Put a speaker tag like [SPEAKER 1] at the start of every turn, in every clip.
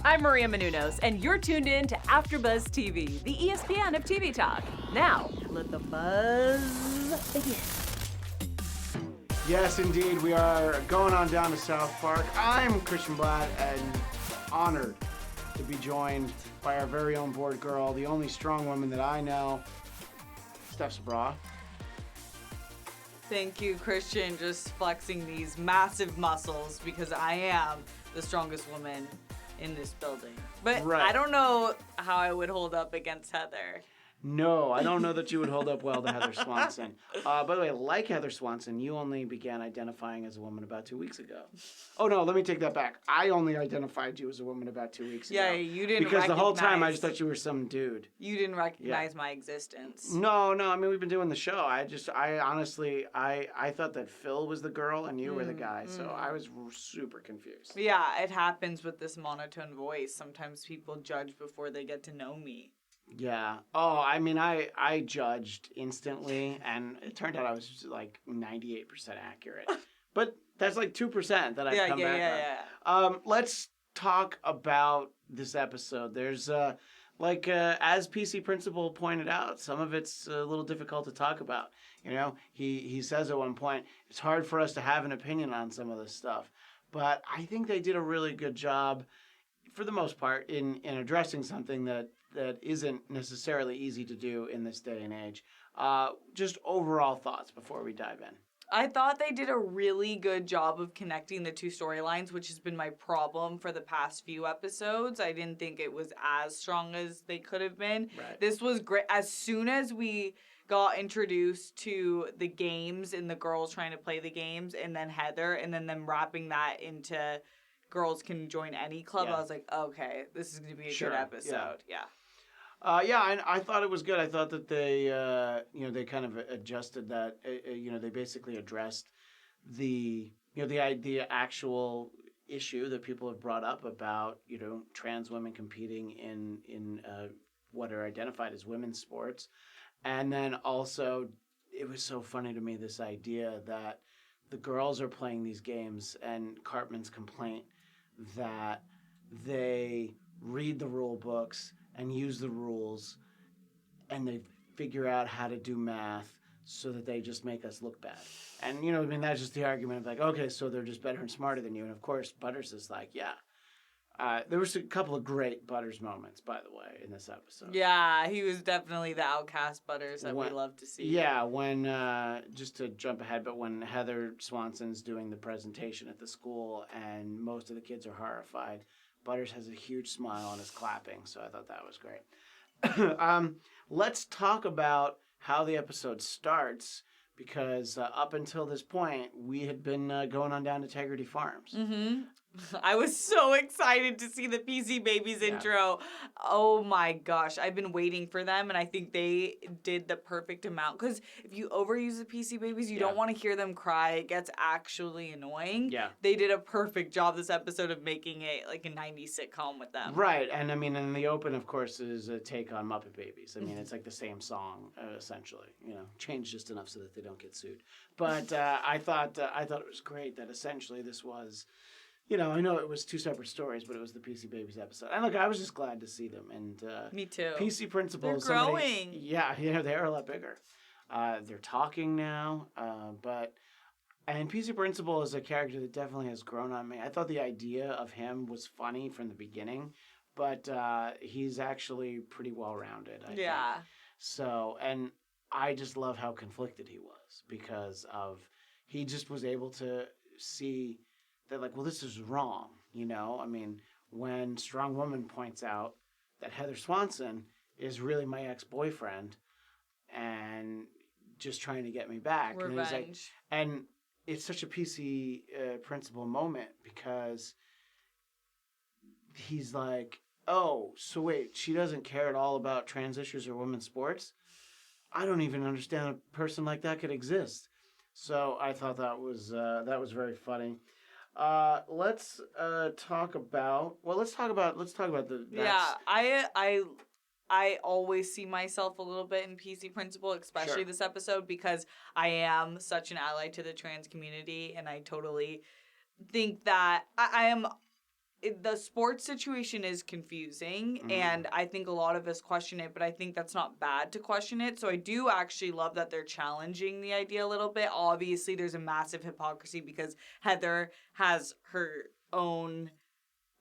[SPEAKER 1] I'm Maria Menounos, and you're tuned in to AfterBuzz TV, the ESPN of TV talk. Now, let the buzz begin.
[SPEAKER 2] Yes, indeed, we are going on down to South Park. I'm Christian Bladt, and honored to be joined by our very own board girl, the only strong woman that I know, Steph Sabraw.
[SPEAKER 3] Thank you, Christian, just flexing these massive muscles because I am the strongest woman in this building. But
[SPEAKER 2] Right.
[SPEAKER 3] I don't know how I would hold up against Heather.
[SPEAKER 2] No, I don't know that you would hold up well to Heather Swanson. By the way, like Heather Swanson, you only began identifying as a woman about 2 weeks ago. Oh, no, let me take that back. I only identified you as a woman about 2 weeks ago.
[SPEAKER 3] Yeah, you didn't
[SPEAKER 2] Because the whole time I
[SPEAKER 3] recognize-
[SPEAKER 2] just thought you were some dude.
[SPEAKER 3] You didn't recognize my existence.
[SPEAKER 2] No, I mean, we've been doing the show. I honestly thought that Phil was the girl and you were the guy, so I was super confused.
[SPEAKER 3] Yeah, it happens with this monotone voice. Sometimes people judge before they get to know me.
[SPEAKER 2] Yeah. Oh, I mean, I judged instantly, and it turned out I was just like 98% accurate. But that's like 2% that I've come back on. Let's talk about this episode. There's, as PC Principal pointed out, some of it's a little difficult to talk about. You know, he says at one point, it's hard for us to have an opinion on some of this stuff. But I think they did a really good job, for the most part, in addressing something that isn't necessarily easy to do in this day and age. Just overall thoughts before we dive in.
[SPEAKER 3] I thought they did a really good job of connecting the two storylines, which has been my problem for the past few episodes. I didn't think it was as strong as they could have been.
[SPEAKER 2] Right.
[SPEAKER 3] This was great. As soon as we got introduced to the games and the girls trying to play the games, and then Heather, and then them wrapping that into girls can join any club, I was like, okay, this is going to be a good episode. Yeah.
[SPEAKER 2] And I thought it was good. I thought that they kind of adjusted that. They basically addressed the actual issue that people have brought up about, trans women competing in what are identified as women's sports. And then also, it was so funny to me, this idea that the girls are playing these games, and Cartman's complaint that they read the rule books and use the rules, and they figure out how to do math so that they just make us look bad. And, that's just the argument of like, okay, so they're just better and smarter than you. And, of course, Butters is like, yeah. There was a couple of great Butters moments, by the way, in this episode.
[SPEAKER 3] Yeah, he was definitely the outcast Butters that we love to see.
[SPEAKER 2] Yeah, when, just to jump ahead, but when Heather Swanson's doing the presentation at the school and most of the kids are horrified, Butters has a huge smile and is clapping, so I thought that was great. Let's talk about how the episode starts, because up until this point, we had been going on down to Tegrity Farms.
[SPEAKER 3] Mm-hmm. I was so excited to see the PC Babies intro. Oh my gosh. I've been waiting for them, and I think they did the perfect amount. Because if you overuse the PC Babies, you don't want to hear them cry. It gets actually annoying.
[SPEAKER 2] Yeah.
[SPEAKER 3] They did a perfect job this episode of making it like a 90s sitcom with them.
[SPEAKER 2] Right. And I mean, in the open, of course, is a take on Muppet Babies. I mean, it's like the same song, essentially. Changed just enough so that they don't get sued. But I thought it was great that essentially this was... I know it was two separate stories, but it was the PC Babies episode. And look, I was just glad to see them. And
[SPEAKER 3] me too.
[SPEAKER 2] PC Principal.
[SPEAKER 3] They're growing.
[SPEAKER 2] Yeah, they are a lot bigger. They're talking now, and PC Principal is a character that definitely has grown on me. I thought the idea of him was funny from the beginning, but he's actually pretty well-rounded, I think. So, and I just love how conflicted he was, because he just was able to see that, like, well, this is wrong, I mean, when Strong Woman points out that Heather Swanson is really my ex-boyfriend and just trying to get me back.
[SPEAKER 3] Revenge.
[SPEAKER 2] And it's such a PC Principal moment, because he's like, oh, so wait, she doesn't care at all about trans issues or women's sports? I don't even understand a person like that could exist. So I thought that was very funny. Let's talk about the...
[SPEAKER 3] I always see myself a little bit in PC Principal, especially this episode, because I am such an ally to the trans community, and I totally think that I am the sports situation is confusing, and I think a lot of us question it, but I think that's not bad to question it. So I do actually love that they're challenging the idea a little bit. Obviously, there's a massive hypocrisy because Heather has her own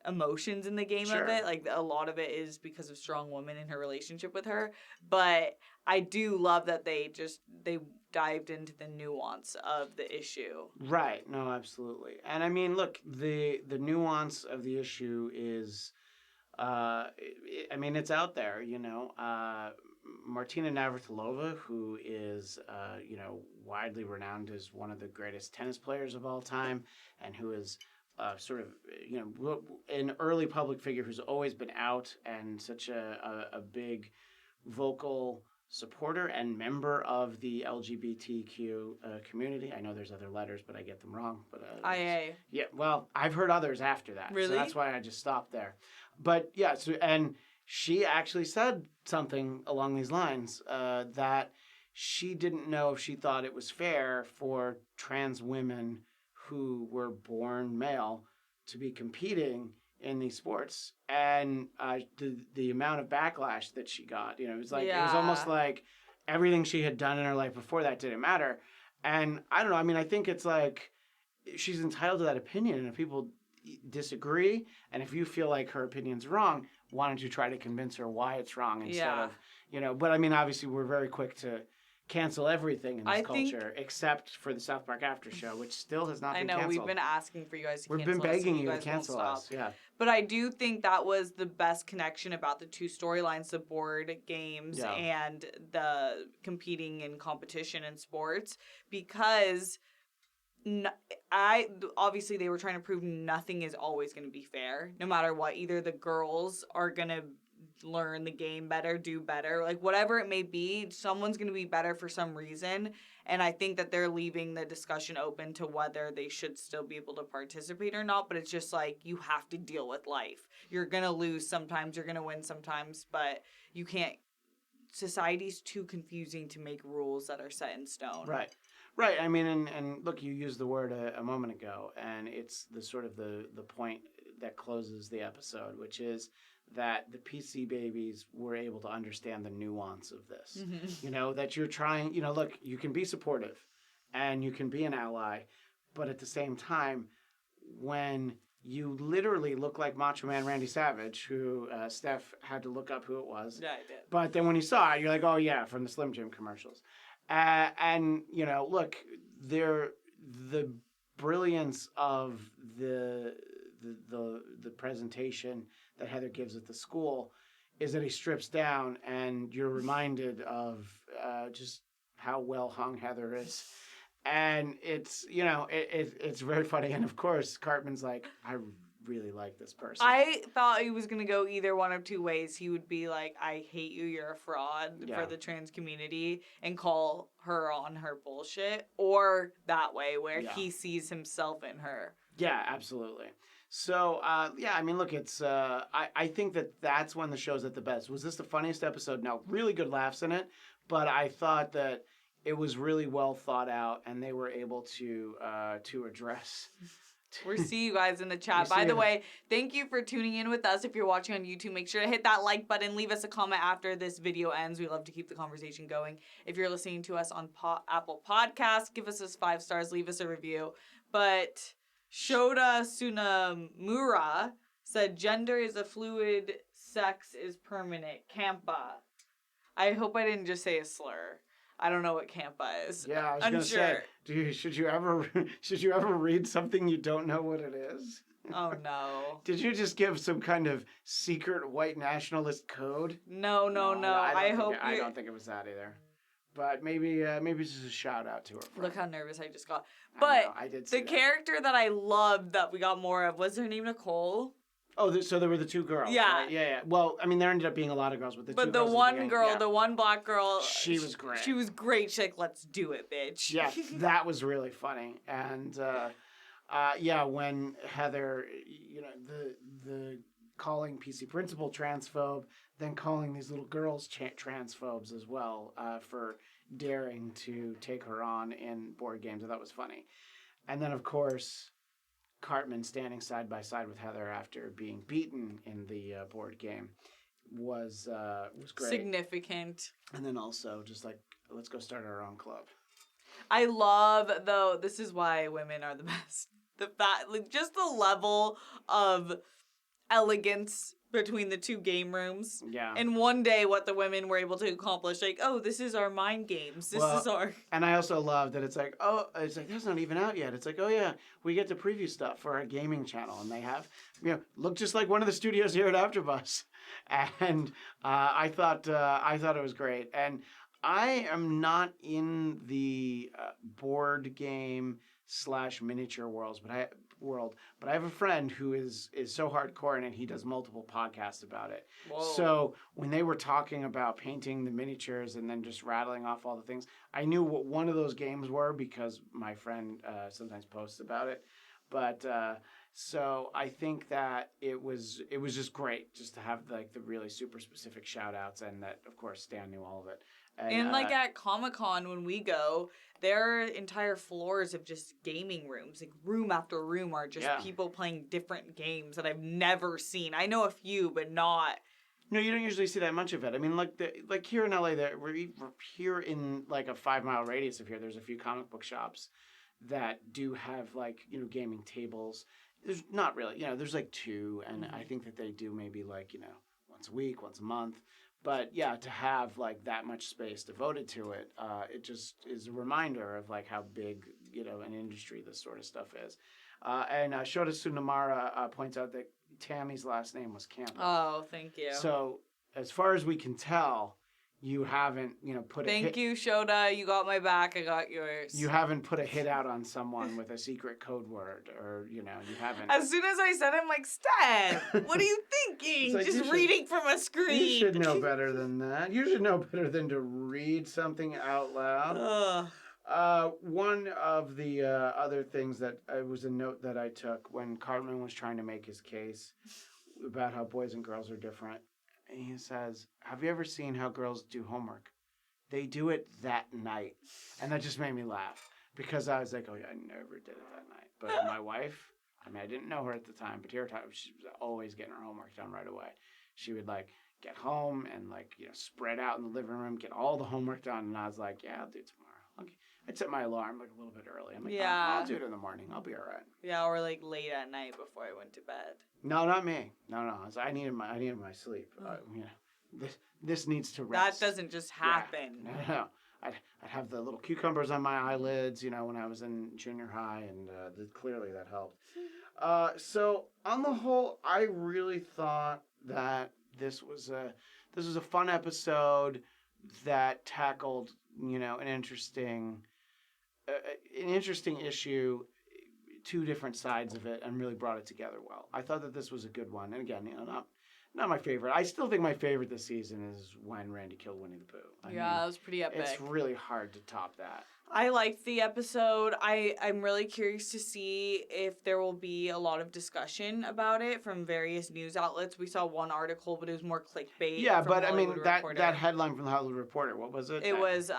[SPEAKER 3] emotions in the game of it. Like, a lot of it is because of strong women in her relationship with her. But I do love that they dived into the nuance of the issue.
[SPEAKER 2] Right. No, absolutely. And I mean, look, the nuance of the issue is, I mean, it's out there, you know. Martina Navratilova, who is, you know, widely renowned as one of the greatest tennis players of all time, and who is sort of, you know, an early public figure who's always been out and such a big vocal supporter and member of the LGBTQ community. I know there's other letters, but I get them wrong. But
[SPEAKER 3] IA.
[SPEAKER 2] Yeah, well, I've heard others after that.
[SPEAKER 3] Really?
[SPEAKER 2] So that's why I just stopped there. But yeah, so, and she actually said something along these lines, that she didn't know if she thought it was fair for trans women who were born male to be competing in these sports, and the amount of backlash that she got, you know, it was like it was almost like everything she had done in her life before that didn't matter. And I don't know. I mean, I think it's like she's entitled to that opinion, and if people disagree, and if you feel like her opinion's wrong, why don't you try to convince her why it's wrong instead of, you know? But I mean, obviously, we're very quick to cancel everything in this culture, except for the South Park After Show, which still has not been canceled.
[SPEAKER 3] I know, we've been asking for you guys to cancel us.
[SPEAKER 2] We've been begging you to
[SPEAKER 3] guys
[SPEAKER 2] cancel
[SPEAKER 3] won't
[SPEAKER 2] us,
[SPEAKER 3] stop.
[SPEAKER 2] yeah.
[SPEAKER 3] But I do think that was the best connection about the two storylines, the board games and the competing in competition in sports, because obviously they were trying to prove nothing is always going to be fair, no matter what. Either the girls are going to learn the game better, do better, like whatever it may be, someone's going to be better for some reason. And I think that they're leaving the discussion open to whether they should still be able to participate or not. But it's just like, you have to deal with life. You're going to lose sometimes, you're going to win sometimes, but you can't. Society's too confusing to make rules that are set in stone.
[SPEAKER 2] Right. Right. I mean, and look, you used the word a moment ago, and it's the sort of the point that closes the episode, which is that the PC babies were able to understand the nuance of this. You know, that you're trying, you know, look, you can be supportive and you can be an ally, but at the same time, when you literally look like Macho Man Randy Savage, who Steph had to look up who it was.
[SPEAKER 3] Yeah, I did.
[SPEAKER 2] But then when you saw it, you're like, oh yeah, from the Slim Jim commercials. And, you know, look, the brilliance of the presentation that Heather gives at the school is that he strips down and you're reminded of just how well hung Heather is. And it's, you know, it's very funny. And of course, Cartman's like, I really like this person.
[SPEAKER 3] I thought he was going to go either one of two ways. He would be like, I hate you, you're a fraud for the trans community, and call her on her bullshit. Or that way, where he sees himself in her. Yeah,
[SPEAKER 2] absolutely. So, I mean, look, it's, I think that's when the show's at the best. Was this the funniest episode? No, really good laughs in it, but I thought that it was really well thought out, and they were able to address.
[SPEAKER 3] We'll see you guys in the chat. By the way, thank you for tuning in with us. If you're watching on YouTube, make sure to hit that like button. Leave us a comment after this video ends. We love to keep the conversation going. If you're listening to us on Apple Podcasts, give us 5 stars. Leave us a review. But Shoda Sunamura said, gender is a fluid, sex is permanent. Kampa. I hope I didn't just say a slur. I don't know what Kampa is.
[SPEAKER 2] Yeah, I was going to say, should you ever read something you don't know what it is?
[SPEAKER 3] Oh, no.
[SPEAKER 2] Did you just give some kind of secret white nationalist code?
[SPEAKER 3] No. I
[SPEAKER 2] don't think it was that either. But maybe it's just a shout out to her friend.
[SPEAKER 3] Look how nervous I just got. But
[SPEAKER 2] I did
[SPEAKER 3] the character that I loved that we got more of, was her name Nicole?
[SPEAKER 2] Oh, so there were the 2 girls.
[SPEAKER 3] Yeah.
[SPEAKER 2] Right? Yeah. Well, I mean, there ended up being a lot of girls, but the 2 girls.
[SPEAKER 3] But the one girl, the one black girl.
[SPEAKER 2] She was great.
[SPEAKER 3] She was great. She's like, let's do it, bitch.
[SPEAKER 2] Yeah, that was really funny. And, when Heather, you know, the calling PC principal transphobe, then calling these little girls transphobes as well for daring to take her on in board games. I thought was funny. And then, of course, Cartman standing side by side with Heather after being beaten in the board game was great.
[SPEAKER 3] Significant.
[SPEAKER 2] And then also just like, let's go start our own club.
[SPEAKER 3] I love, though, this is why women are the best. Just the level of elegance between the two game rooms.
[SPEAKER 2] Yeah.
[SPEAKER 3] And one day what the women were able to accomplish, like, oh, this is our mind games. This is our...
[SPEAKER 2] And I also love that it's like, that's not even out yet. It's like, oh yeah, we get to preview stuff for our gaming channel. And they have, look just like one of the studios here at AfterBuzz. And I thought it was great. And I am not in the board game / miniature world, but I have a friend who is so hardcore in it, he does multiple podcasts about it.
[SPEAKER 3] Whoa.
[SPEAKER 2] So when they were talking about painting the miniatures and then just rattling off all the things, I knew what one of those games were because my friend sometimes posts about it. But so I think that it was just great just to have like the really super specific shout outs, and that of course Stan knew all of it.
[SPEAKER 3] And like at Comic-Con when we go, there are entire floors of just gaming rooms. Like room after room are just people playing different games that I've never seen. I know a few, but not.
[SPEAKER 2] No, you don't usually see that much of it. I mean, like here in LA, we're here in like a 5-mile radius of here. There's a few comic book shops that do have like gaming tables. There's not really, there's like 2, and I think that they do maybe like once a week, once a month. But yeah, to have like that much space devoted to it, it just is a reminder of like how big an industry this sort of stuff is. And Shota Tsunamara points out that Tammy's last name was Campbell.
[SPEAKER 3] Oh, thank you.
[SPEAKER 2] So as far as we can tell, you haven't put a
[SPEAKER 3] Thank you, Shota. You got my back. I got yours.
[SPEAKER 2] You haven't put a hit out on someone with a secret code word, or you haven't.
[SPEAKER 3] As soon as I said it, I'm like, Steph, what are you thinking?
[SPEAKER 2] Like,
[SPEAKER 3] just reading from a screen.
[SPEAKER 2] You should know better than that. You should know better than to read something out loud. One of the other things that was a note that I took when Cartman was trying to make his case about how boys and girls are different. He says, have you ever seen how girls do homework? They do it that night. And that just made me laugh. Because I was like, oh yeah, I never did it that night. But my wife, I didn't know her at the time, but here she was always getting her homework done right away. She would like get home and like, spread out in the living room, get all the homework done. And I was like, yeah, I'll do it tomorrow. Okay. I'd set my alarm like a little bit early. I'm like, I'll do it in the morning. I'll be all right.
[SPEAKER 3] Yeah, or like late at night before I went to bed.
[SPEAKER 2] No, not me. No. I needed my sleep. This needs to rest.
[SPEAKER 3] That doesn't just happen.
[SPEAKER 2] Yeah. No. I'd have the little cucumbers on my eyelids, when I was in junior high, and clearly that helped. So on the whole, I really thought that this was a fun episode that tackled an interesting issue, 2 different sides of it, and really brought it together well. I thought that this was a good one, and again, not my favorite. I still think my favorite this season is when Randy killed Winnie the Pooh.
[SPEAKER 3] That was pretty epic.
[SPEAKER 2] It's really hard to top that.
[SPEAKER 3] I liked the episode. I'm really curious to see if there will be a lot of discussion about it from various news outlets. We saw one article, but it was more clickbait.
[SPEAKER 2] Yeah, but that headline from the Hollywood Reporter, what was it?
[SPEAKER 3] It was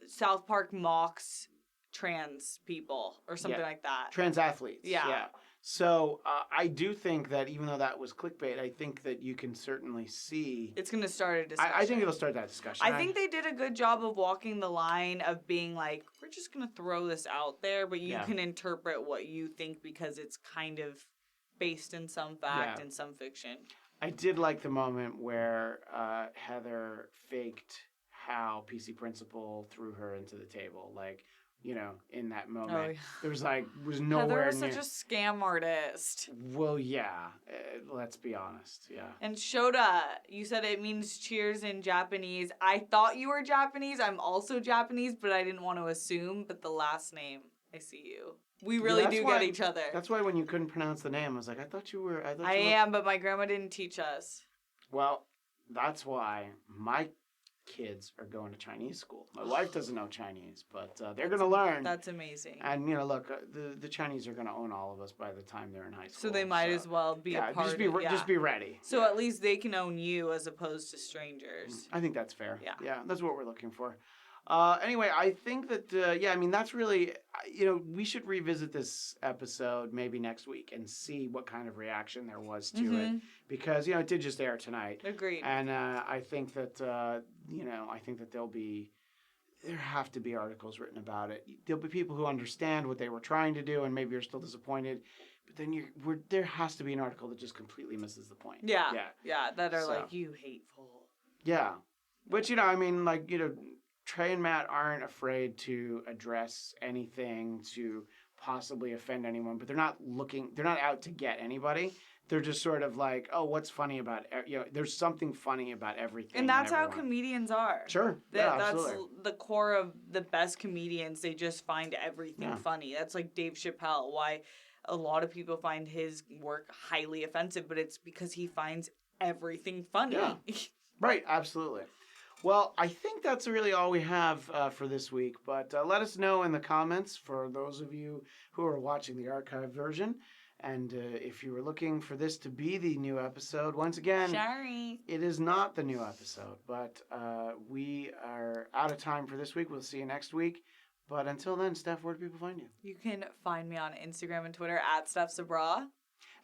[SPEAKER 3] South Park mocks trans people or something like that.
[SPEAKER 2] Trans athletes. Yeah. So I do think that even though that was clickbait, I think that you can certainly see...
[SPEAKER 3] It's going to start a discussion.
[SPEAKER 2] I think it'll start that discussion.
[SPEAKER 3] I think they did a good job of walking the line of being like, we're just going to throw this out there, but you can interpret what you think because it's kind of based in some fact and some fiction.
[SPEAKER 2] I did like the moment where Heather faked how PC Principal threw her into the table. Like... in that moment, there was nowhere
[SPEAKER 3] Heather is such a scam artist.
[SPEAKER 2] Well, yeah, let's be honest, yeah.
[SPEAKER 3] And Shota, you said it means cheers in Japanese. I thought you were Japanese. I'm also Japanese, but I didn't want to assume. But the last name, I see you. We really do get each other.
[SPEAKER 2] That's why when you couldn't pronounce the name, I was like, I thought you were.
[SPEAKER 3] I am, but my grandma didn't teach us.
[SPEAKER 2] Well, that's why my kids are going to Chinese school. My wife doesn't know Chinese, but they're going to learn.
[SPEAKER 3] That's amazing.
[SPEAKER 2] And, look, the Chinese are going to own all of us by the time they're in high school.
[SPEAKER 3] So they might as well be a part of it.
[SPEAKER 2] Just be ready.
[SPEAKER 3] So at least they can own you as opposed to strangers.
[SPEAKER 2] I think that's fair. Yeah, that's what we're looking for. Anyway, I think that, yeah, I mean, that's really, we should revisit this episode maybe next week and see what kind of reaction there was to it. Because, it did just air tonight.
[SPEAKER 3] Agreed.
[SPEAKER 2] And I think that, I think that there have to be articles written about it. There'll be people who understand what they were trying to do and maybe are still disappointed. But then there has to be an article that just completely misses the point.
[SPEAKER 3] Yeah. That are like, you hateful.
[SPEAKER 2] Yeah. Which, Trey and Matt aren't afraid to address anything to possibly offend anyone, but they're not out to get anybody. They're just sort of like, oh, what's funny about, there's something funny about everything.
[SPEAKER 3] And that's how comedians are.
[SPEAKER 2] Sure.
[SPEAKER 3] That's the core of the best comedians. They just find everything funny. That's like Dave Chappelle, why a lot of people find his work highly offensive, but it's because he finds everything funny.
[SPEAKER 2] Yeah. Right, absolutely. Well, I think that's really all we have for this week, but let us know in the comments for those of you who are watching the archived version. And if you were looking for this to be the new episode, once again,
[SPEAKER 3] sorry,
[SPEAKER 2] it is not the new episode, but we are out of time for this week. We'll see you next week. But until then, Steph, where do people find you?
[SPEAKER 3] You can find me on Instagram and Twitter at Steph Sabraw.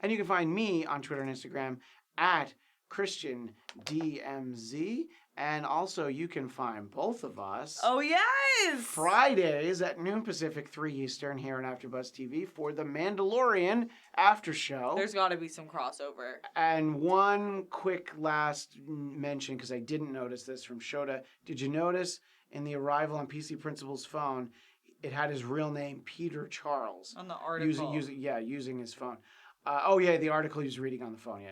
[SPEAKER 2] And you can find me on Twitter and Instagram at ChristianDMZ. And also, you can find both of us.
[SPEAKER 3] Oh, yes!
[SPEAKER 2] Fridays at noon Pacific, 3 Eastern, here on AfterBuzz TV for the Mandalorian after show.
[SPEAKER 3] There's got to be some crossover.
[SPEAKER 2] And one quick last mention, because I didn't notice this from Shota. Did you notice in the Arrival on PC Principal's phone, it had his real name, Peter Charles.
[SPEAKER 3] On the article.
[SPEAKER 2] Using his phone. The article he was reading on the phone.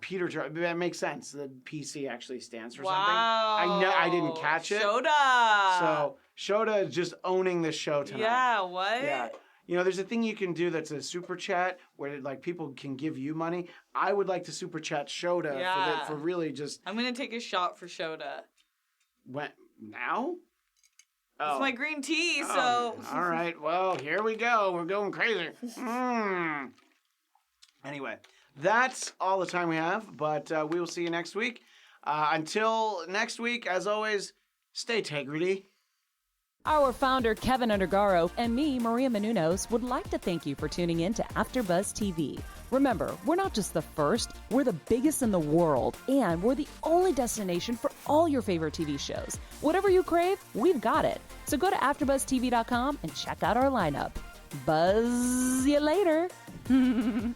[SPEAKER 2] Peter Charles. That makes sense. The PC actually stands for something. I didn't catch it.
[SPEAKER 3] Shota.
[SPEAKER 2] So Shota is just owning the show tonight.
[SPEAKER 3] Yeah, what?
[SPEAKER 2] Yeah. There's a thing you can do that's a super chat where people can give you money. I would like to super chat Shota for really just.
[SPEAKER 3] I'm gonna take a shot for Shota.
[SPEAKER 2] When now?
[SPEAKER 3] It's my green tea, so.
[SPEAKER 2] All right. Well, here we go. We're going crazy. Anyway, that's all the time we have, but we will see you next week. Until next week, as always, stay integrity.
[SPEAKER 1] Our founder, Kevin Undergaro, and me, Maria Menounos, would like to thank you for tuning in to AfterBuzz TV. Remember, we're not just the first, we're the biggest in the world, and we're the only destination for all your favorite TV shows. Whatever you crave, we've got it. So go to AfterBuzzTV.com and check out our lineup. Buzz you later.
[SPEAKER 4] The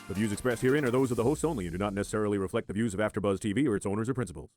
[SPEAKER 4] views expressed herein are those of the hosts only and do not necessarily reflect the views of AfterBuzz TV or its owners or principals.